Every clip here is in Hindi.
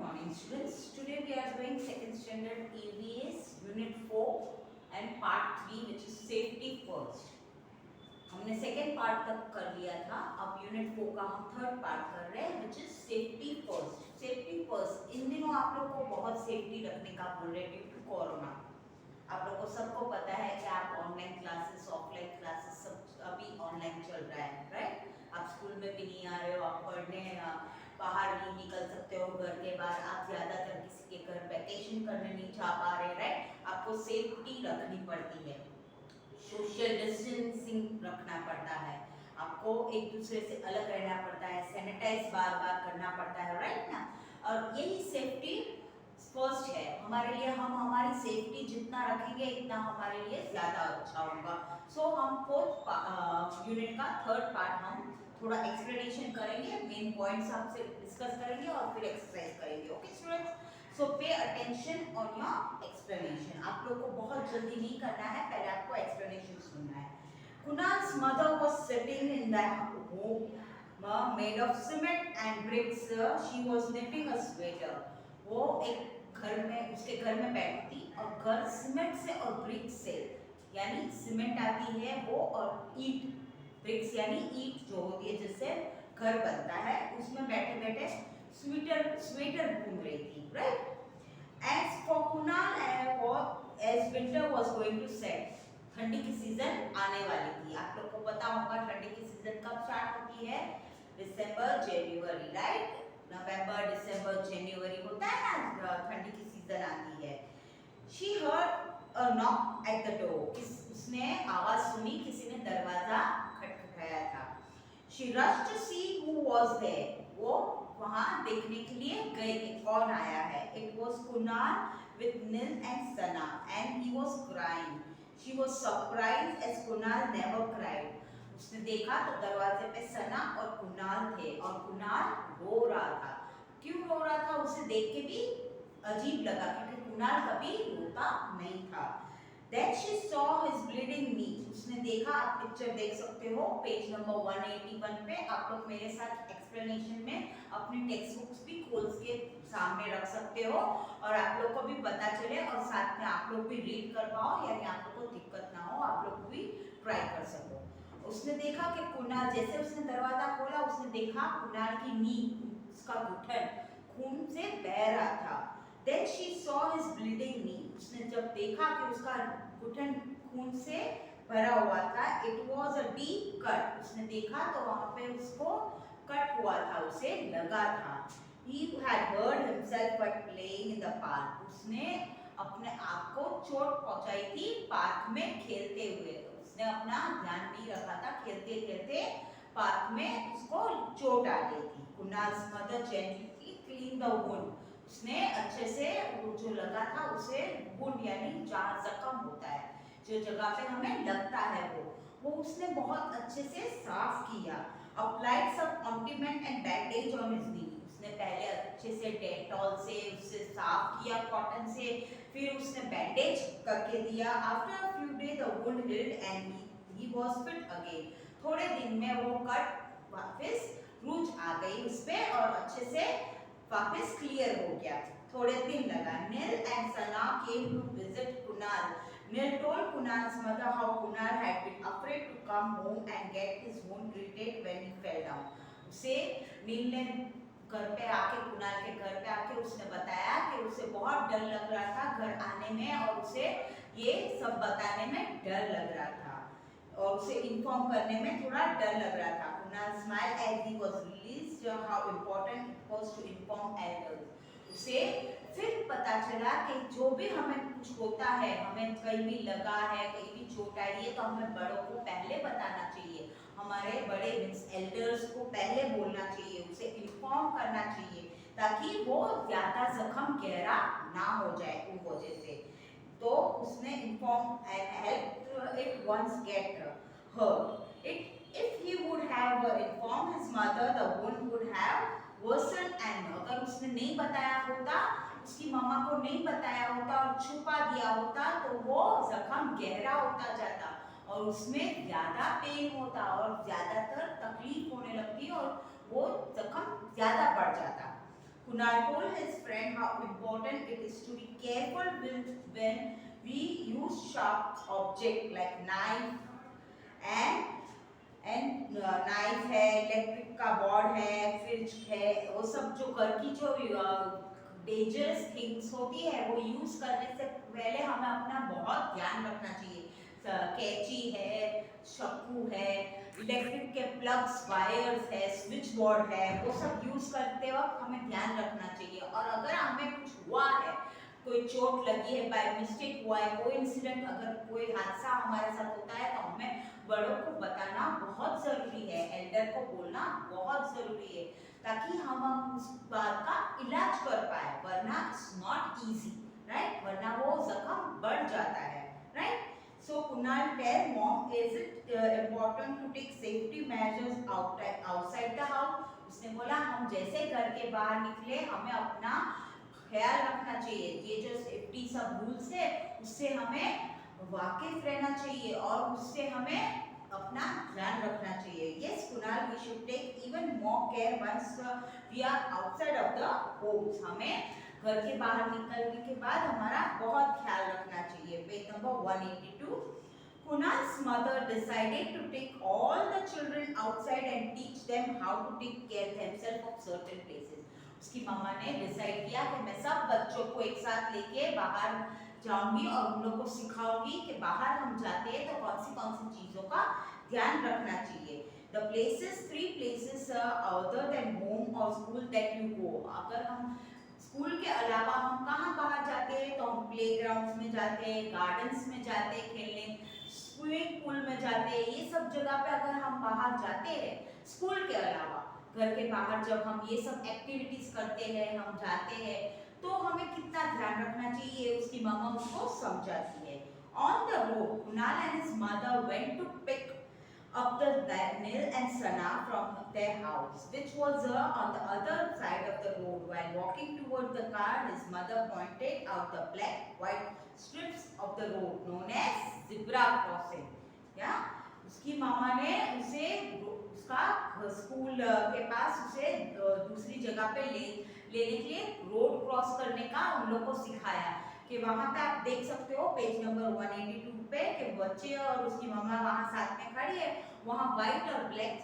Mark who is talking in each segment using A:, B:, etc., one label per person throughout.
A: morning students. Today we are doing second standard EVS unit 4 and part 3 which is safety first. हमने सेकेंड पार्ट तक कर लिया था, अब यूनिट 4 का हम थर्ड पार्ट कर रहे हैं which is safety first. Safety first. इन दिनों आप लोग को बहुत सेफ्टी रखने का बोल रहे ड्यू टू कोरोना. आप लोग को सबको पता है कि आप ऑनलाइन क्लासेस ऑफलाइन क्लासेस सब अभी ऑनलाइन चल रहा है, राइट? आप स्कूल में भी नहीं आ रहे हो, आप पढ़ने बाहर नहीं निकल सकते हो घर के बाहर, आप ज़्यादातर किसी के घर वैकेशन करने नहीं जा पा रहे, राइट? आपको सेफ्टी रखनी पड़ती है, सोशल डिस्टेंसिंग रखना पड़ता है, आपको एक दूसरे से अलग रहना पड़ता है, सैनिटाइज बार बार करना पड़ता है, राइट ना? और यही सेफ्टी फर्स्ट है हमारे लिए. हम हमारी सेफ्टी जितना रखेंगे इतना हमारे लिए ज़्यादा अच्छा होगा. सो हम फोर्थ यूनिट का थर्ड पार्ट हम थोड़ा एक्सप्लेनेशन करेंगे, मेन पॉइंट्स आपसे डिस्कस करेंगे और फिर एक्सरसाइज करेंगे. Okay students, so pay attention on your explanation. आप लोग को बहुत जल्दी नहीं करना है, पहले आपको एक्सप्लेनेशन सुनना है. Kunal's mother was sitting in the home made of cement and bricks. She was knitting a sweater. वो एक घर में उसके घर में बैठी थी और घर सीमेंट से और ब्रिक्स से, यानी सीमेंट आती है वो और ईट, ब्रिक्स यानी ईट जो होती है जिससे घर बनता है, उसमें बैठे बैठे स्वेटर बुन रही थी, right? As for Kunal, as winter was going to set, ठंडी की सीजन आने वाली थी. आप लोग को पता होगा ठंडी की सीजन कब स्टार्ट होती है? दिसंबर जनवरी, राइट? नवंबर दिसंबर जनवरी होता है ना, ठंडी की सीजन आती है. She heard a knock at the door. उसने आवाज सुनी, किसी ने दरवाजा खटखटाया था. She rushed to see who was there. वो वहाँ देखने के लिए गई कि कौन आया है. It was Kunal with Nil and Sana and he was crying. She was surprised as Kunal never cried. उसने देखा तो दरवाजे पे सना और कुणाल थे और कुणाल रो रहा था. क्यों रो रहा था? उसे देख के भी अजीब लगा क्योंकि कुणाल कभी रोता नहीं था. Then she saw his bleeding knee. उसने देखा, आप पिक्चर देख सकते हो पेज नंबर 181 पे. आप लोग मेरे साथ एक्सप्लेनेशन में अपनी टेक्स्ट बुक्स भी खोल के सामने रख सकते हो और आप लोग को भी पता चले और साथ में आप लोग भी रीड कर पाओ, यानी आप लोग को दिक्कत ना हो, आप लोग भी ट्राई कर सको. उसने देखा कि कुणाल, जैसे उसने दरवाजा खोला उसने देखा कुणाल की नी, उसका घुटन खून से बह रहा था. Then she saw his bleeding knee. उसने जब देखा कि उसका घुटन खून से भरा हुआ था, it was a deep cut. उसने देखा तो वहाँ पे उसको कट हुआ था, उसे लगा था. He had hurt himself by playing in the park. उसने अपने आप को चोट पहुँचाई थी पार्क में खेलते हुए. उसने अपना ध्यान नहीं रखा था, खेलते खेलते पार्क में उसको चोट आ गई थी. Kunal's mother gently cleaned the wound. उसने अच्छे से वो जो लगा था उसे, वुंड यानी जहाँ जख्म होता है, जो जगह पे हमें लगता है वो उसने बहुत अच्छे से साफ किया. Applied some ointment and bandage on his knee. उसने पहले अच्छे से डेटॉल से उसे साफ किया कॉटन से, फिर उसने बैंडेज करके दिया. After a few days the wound healed and he was fit again. थोड़े दिन में वो कट वापस रूज आ गई उस पे और अच्छे से वापस क्लियर हो गया. थोड़े दिन लगा. Nil and Sana came to visit Kunal. Nil told Kunal's mother how Kunal had been afraid to come home and get his wound treated when he fell down. उसे नील ने घर पे आके, कुणाल के घर पे आके उसने बताया कि उसे बहुत डर लग रहा था घर आने में और उसे ये सब बताने में डर लग रहा था और उसे इन्फॉर्म करने में थोड़ा डर लग रहा था. Kunal smiled as he was realized how important it was to inform elders. उसे फिर पता चला कि जो भी हमें कुछ होता है, हमें कहीं भी लगा है, कहीं भी चोट आई है, तो हमें बड़ों को पहले बताना चाहिए. हमारे बड़े मीन्स एल्डर्स को पहले बोलना चाहिए, उसे इन्फॉर्म करना चाहिए ताकि वो ज़्यादा जख्म गहरा ना हो जाए उन वजह से. तो उसने inform and help it once get hurt it. If he would have informed his mother, the wound would have worsened and अगर उसने नहीं बताया होता, उसकी मामा को नहीं बताया होता और छुपा दिया होता तो वो जख्म गहरा होता जाता और उसमें ज़्यादा पेन होता और ज़्यादातर तकलीफ होने लगती और वो जख्म ज़्यादा बढ़ जाता. Kunal told his friend how important it is to be careful when we use sharp object like knife knife है, इलेक्ट्रिक का बोर्ड है, फ्रिज है, वो सब जो घर की जो डेंजरस थिंग्स होती है वो यूज करने से पहले हमें अपना बहुत ध्यान रखना चाहिए। कैंची है, चाकू है, इलेक्ट्रिक के प्लग्स, वायर्स है, स्विच बोर्ड है, वो सब यूज करते वक्त हमें ध्यान रखना चाहिए। और अगर हमें कुछ हुआ है, कोई चोट लगी है, बाय मिस्टेक हुआ है, कोई इंसिडेंट, अगर कोई हादसा हमारे साथ होता है तो हमें बड़ों को बताना बहुत जरूरी है, एल्डर को बोलना बहुत जरूरी है, ताकि हम उस बात का इलाज कर पाए, वरना इट्स नॉट इजी, राइट, वरना वो जख्म बढ़ जाता है, right. So Kunal tell mom, is it important to take safety measures outside the house? उसने बोला हम जैसे घर के बाहर निकले हमें अपना ख्याल रखना चाहिए, ये जो सेफ्टी सब रूल्स है उससे हमें वाकिफ रहना चाहिए और उससे हमें अपना ध्यान रखना चाहिए। Yes, Kunal, we should take even more care once we are outside of the homes. हमें घर के बाहर निकलने के बाद हमारा बहुत ख्याल रखना चाहिए। Page number 182। Kunal's mother decided to take all the children outside and teach them how to take care themselves of certain places. उसकी मम्मा ने डिसाइड किया कि मैं सब बच्चों को एक साथ लेके बाहर जाऊंगी और उन लोगों को सिखाऊंगी कि बाहर हम जाते हैं तो कौन सी चीजों का ध्यान रखना चाहिए। The places, 3 places other than home or school that you go. अगर हम स्कूल के अलावा हम कहाँ बाहर जाते हैं तो हम प्लेग्राउंड्स में जाते हैं, गार्डन्स में जाते हैं खेलने, स्विमिंग पूल में जाते हैं, ये सब जगह पे अगर हम बाहर जाते हैं स्कूल के अलावा, घर के बाहर जब हम ये सब एक्टिविटीज करते हैं, हम जाते हैं, तो हमें कितना ध्यान रखना चाहिए, उसकी मम्मा उसको समझाती है। On the road, Kunal and his mother went to pick up the Nil and Sana from their house, which was on the other side of the road. While walking towards the car, his mother pointed out the black-white strips of the road known as zebra crossing. Yeah, उसकी मामा ने उसे उसका स्कूल के पास उसे दूसरी जगह पे लेने के लिए रोड क्रॉस करने का उन लोग को सिखाया। कि वहां पे आप देख सकते हो पेज नंबर 182 पे कि बच्चे और उसकी मम्मा वहां साथ में खड़ी है, वहां व्हाइट और ब्लैक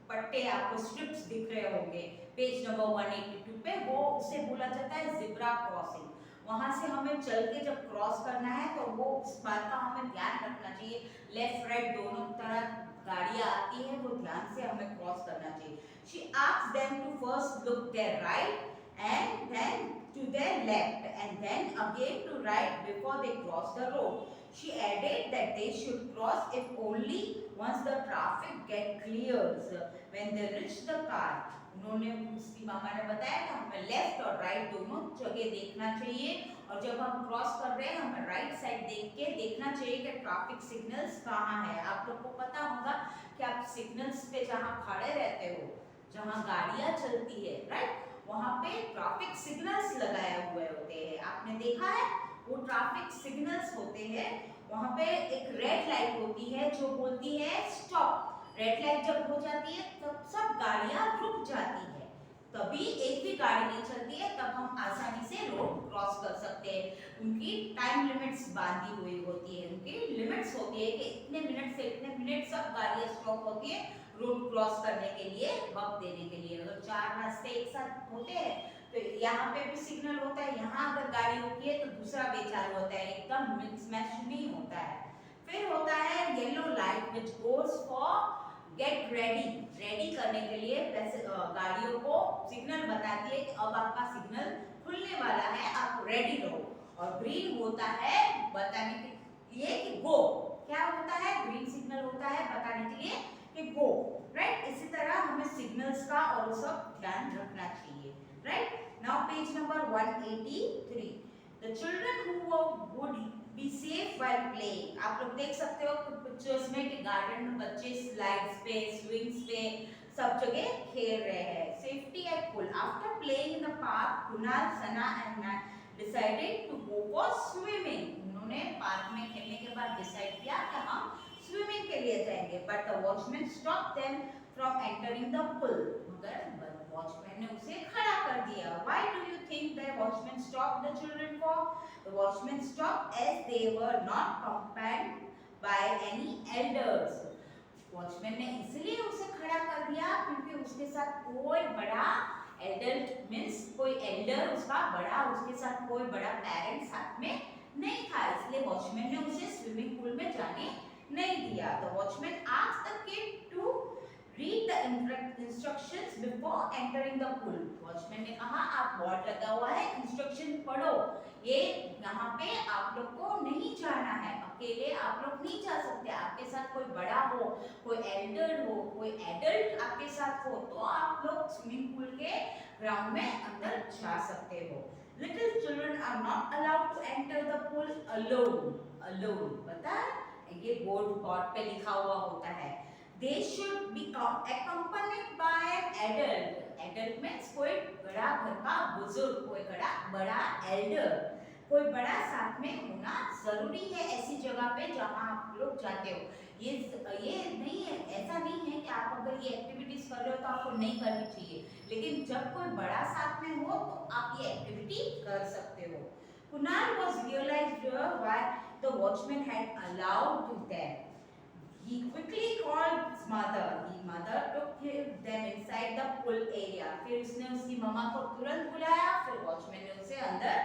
A: पट्टे आपको स्ट्रिप्स दिख रहे होंगे पेज नंबर 182 पे, वो उसे बोला जाता है ज़ेब्रा क्रॉसिंग। वहां से हमें चल के जब क्रॉस करना है तो वो उस बात का हमें ध्यान रखना चाहिए, लेफ्ट राइट दोनों तरफ गाड़ियां आती है, वो ध्यान से हमें क्रॉस करना चाहिए। She asked them to first look their right and then to their left and then again to right before they cross the road. She added that they should cross if only once the traffic get clears when they reach the car. उन्होंने उसकी मामा ने बताया कि हमें लेफ्ट और राइट दोनों जगह देखना चाहिए और जब हम क्रॉस कर रहे हैं हमें राइट साइड देख के देखना चाहिए कि ट्रैफिक सिग्नल्स कहाँ है। आप लोग को पता होगा कि आप सिग्नल्स पे जहाँ खड़े रहते हो, जहाँ गाड़ियाँ चलती है, राइट, वहाँ पे ट्रैफिक सिग्नल्स लगाए हुए होते हैं, आपने देखा है, वो ट्रैफिक सिग्नल्स होते हैं। वहाँ पे एक रेड लाइट होती है जो बोलती है स्टॉप। रेड लाइट जब हो जाती है तब सब गाड़ियाँ रुक जाती है, तभी एक भी गाड़ी नहीं चलती है, तब हम आसानी से रोड क्रॉस कर सकते हैं। उनकी टाइम लिमिट्स बांधी हुई होती है, उनकी लिमिट्स होती है कि इतने मिनट से इतने मिनट सब गाड़ियाँ स्टॉप होती है रोड क्रॉस करने के लिए, वक्त देने के लिए। अगर 4 रास्ते एक साथ होते हैं तो यहाँ पे भी सिग्नल होता है, यहाँ अगर गाड़ी होती है तो दूसरा बेचारा होता है, एकदम मिक्स मैच नहीं होता है। फिर होता है yellow light which goes for get ready, ready करने के लिए गाड़ियों को सिग्नल बताती है कि अब आपका सिग्नल खुलने वाला है, आप रेडी रहो। और ग्रीन होता है बताने के लिए कि गो, क्या होता है, ग्रीन सिग्नल होता है बताने के लिए कि गो, राइट। इसी तरह हमें सिग्नल्स का और सब ध्यान रखना चाहिए, right. Now page number 183, the children who would be safe while playing. आप लोग देख सकते हो पिक्चर्स में कि गार्डन में बच्चे स्लाइड्स पे, स्विंग्स पे सब जगह खेल रहे हैं। Safety at pool, after playing in the park, Kunal, Sana and decided to go for swimming. उन्होंने पार्क में खेलने के बाद डिसाइड किया कि हम स्विमिंग के लिए जाएंगे, but the watchman stop them from entering the pool. मगर वॉचमैन ने उसे खड़ा कर दिया। Why do watchman stopped the children for? The watchman stopped as they were not accompanied by any elders. Watchman ने इसलिए उसे खड़ा कर दिया क्योंकि उसके साथ कोई बड़ा एडल्ट मीन्स कोई एल्डर उसका बड़ा उसके साथ कोई बड़ा पेरेंट साथ में नहीं था, इसलिए वॉचमैन ने उसे स्विमिंग पूल में जाने नहीं दिया। तो watchman asked the kid to read the instructions before entering the pool. Watchman ने कहा आप बोर्ड लगा हुआ है, इंस्ट्रक्शन पढ़ो, ये यहाँ पे आप लोग को नहीं जाना है, अकेले आप लोग नहीं जा सकते, आपके साथ कोई बड़ा हो, कोई एल्डर हो, कोई एडल्ट आपके साथ हो तो आप लोग स्विमिंग पूल के ग्राउंड में अंदर जा सकते हो। Little children are not allowed to enter the pool alone. Alone, पता है? ये बोर्ड पे लिखा हुआ होता है। They should be accompanied by an adult. Adult means कोई बड़ा घर का बुजुर्ग, कोई बड़ा एल्डर, कोई बड़ा साथ में होना जरूरी है ऐसी जगह पे जहाँ आप लोग जाते हो। ये नहीं है, ऐसा नहीं है कि आप अगर ये एक्टिविटीज कर रहे हो तो आपको नहीं करनी चाहिए, लेकिन जब कोई बड़ा साथ में हो तो आप ये एक्टिविटी कर सकते हो। Kunal was realized why the watchman had allowed them. He quickly called his mother. His mother took them inside the pool area. फिर उसने उसकी मम्मा को तुरंत बुलाया, फिर वॉचमैन ने उसे अंदर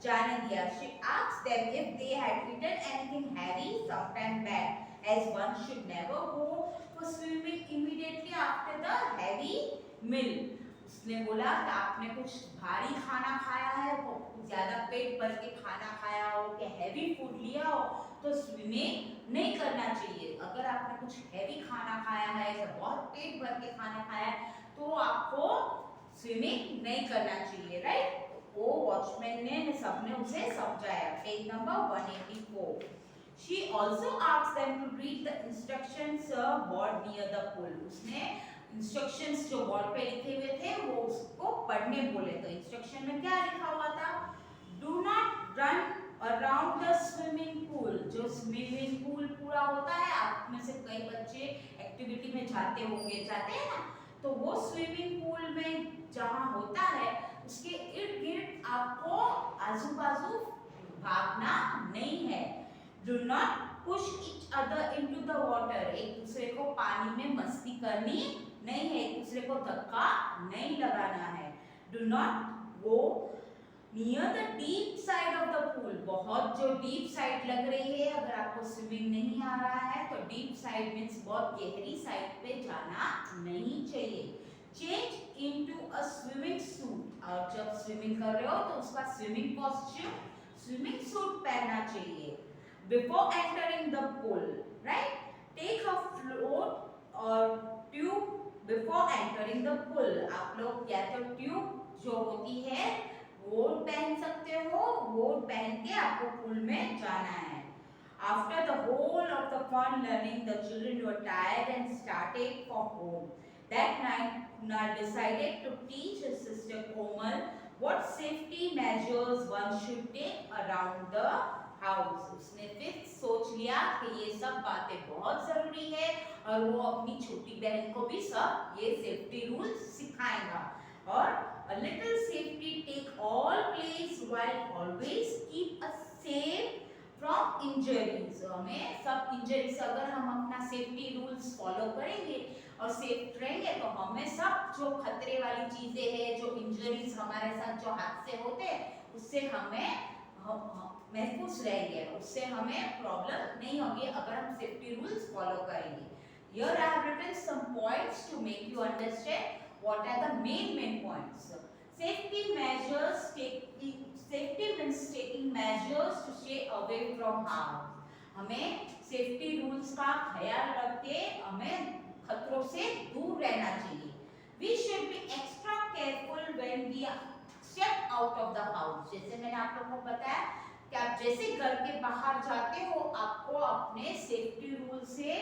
A: जाने दिया। She asked them if they had eaten anything heavy sometime back, as one should never go for swimming immediately after the heavy meal. उसने बोला कि आपने कुछ भारी खाना खाया है, ज्यादा पेट भर के खाना खाया हो, कि हैवी फूड लिया हो तो स्विमिंग नहीं करना चाहिए। अगर आपने कुछ हैवी खाना खाया है, बहुत पेट भर के खाना खाया है तो आपको स्विमिंग नहीं करना चाहिए, राइट? वो वॉचमैन ने सबने उसे समझाया। Page number 184। She also asked them to read the instructions board near the pool. उसने इंस्ट्रक्शंस जो बोर्ड पे लिखे हुए थे वो उसको पढ़ने बोले। तो इंस्ट्रक्शन में क्या लिखा हुआ था? Do not run around the swimming pool. जो स्विमिंग पूल पूरा होता है, आप में से कई बच्चे एक्टिविटी में जाते होंगे, जाते हैं ना, तो वो स्विमिंग पूल में जहाँ होता है उसके इर्द गिर्द आपको आजू बाजू भागना नहीं है। Do not push each other into the water. एक दूसरे को पानी में मस्ती करनी नहीं है, एक दूसरे को धक्का नहीं लगाना है। Do not go near the deep side of the pool. बहुत जो डीप साइड लग रही है, अगर आपको स्विमिंग नहीं आ रहा है तो डीप साइड मीन्स बहुत गहरी साइड पे जाना नहीं चाहिए। Change into a swimming suit. और जब स्विमिंग कर रहे हो तो उसका स्विमिंग कॉस्ट्यूम, स्विमिंग सूट पहनना चाहिए। Before entering the pool, right? Take a float or tube before entering the pool. आप लोग या तो ट्यूब जो होती है वो पहन सकते हो, वो पहन के आपको पूल में जाना है। After the whole of the fun learning, the children were tired and started for home. That night, Kunal decided to teach his sister Komal what safety measures one should take around the house. उसने फिर सोच लिया कि ये सब बातें बहुत जरूरी है और वो अपनी छोटी बहन को भी सब ये सेफ्टी रूल्स सिखाएगा। और a little safety take all place while always keep us safe from injuries. हमें सब इंजरी से अगर हम अपना सेफ्टी रूल्स फॉलो करेंगे और सेफ रहेंगे तो हमें सब जो खतरे वाली चीजें हैं, जो इंजरीज हमारे साथ जो हादसे होते हैं उससे हमें महफूज रहेंगे, उससे हमें प्रॉब्लम नहीं होगी अगर हम सेफ्टी रूल्स फॉलो करेंगे। Here I have written some points to make you understand what are the main points. Safety measures, safety means taking measures to stay away from harm. हमें सेफ्टी रूल्स का ख्याल रख के हमें खतरों से दूर रहना चाहिए। We should be extra careful when we step out of the house. जैसे मैंने आप लोगों को बताया कि आप जैसे घर के बाहर जाते हो आपको अपने सेफ्टी रूल से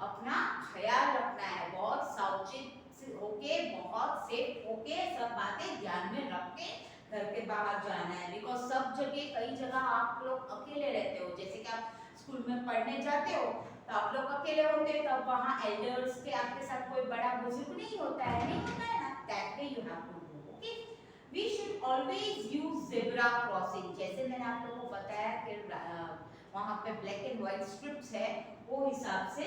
A: अपना ख्याल रखना है, बहुत सावचेत होके, बहुत सेफ होके सब बातें ध्यान में रख के घर के बाहर जाना है। बिकॉज सब जगह, कई जगह आप लोग अकेले रहते हो, जैसे कि आप स्कूल में पढ़ने जाते हो तो आप लोग अकेले होते हो, तब वहाँ एल्डर्स के आपके साथ कोई बड़ा बुजुर्ग नहीं होता है ना, that way you have to do. Okay, we should always use zebra crossing, जैसे मैंने आप लोगों को बताया कि वहाँ पे ब्लैक एंड व्हाइट स्ट्रिप्स है, वो हिसाब से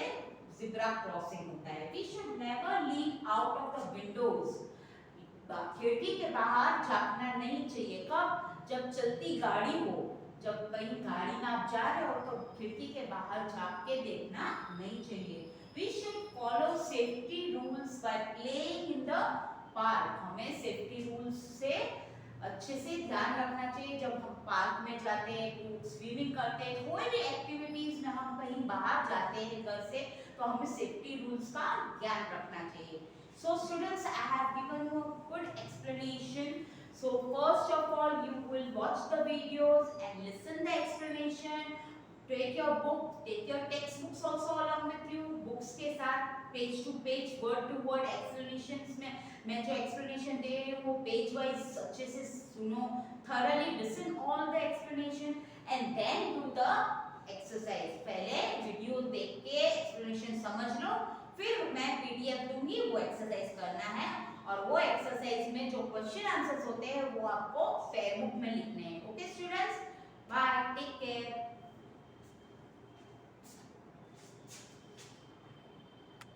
A: zebra crossing होता है. We should never lean out of the windows. खिड़की के बाहर झांकना नहीं चाहिए. कब? जब चलती गाड़ी हो, जब कहीं गाड़ी में आप जा रहे हो तो खिड़की के बाहर झांक के देखना नहीं चाहिए. We should follow safety rules by playing in the park. हमें सेफ्टी रूल्स से अच्छे से ध्यान रखना चाहिए. जब हम पार्क में जाते हैं, स्विमिंग करते हैं, कोई भी एक्टिविटीज में हम कहीं बाहर जाते हैं घर से, तो हमें सेफ्टी रूल्स का ज्ञान रखना चाहिए. So students, I have given you a good explanation. So first of all, you will watch the videos and listen the explanation. Take your book, take your textbooks also along with you. Books के साथ page to page, word to word explanations में मैं जो explanation दे रही हूँ वो page wise अच्छे से सुनो. Thoroughly listen all the explanation and then do the exercise. पहले वीडियो देख के explanation समझ लो, फिर मैं PDF दूंगी, वो एक्सरसाइज करना है. और वो एक्सरसाइज में जो क्वेश्चन आंसर्स होते हैं वो आपको फेयर बुक में लिखने हैं. Okay students,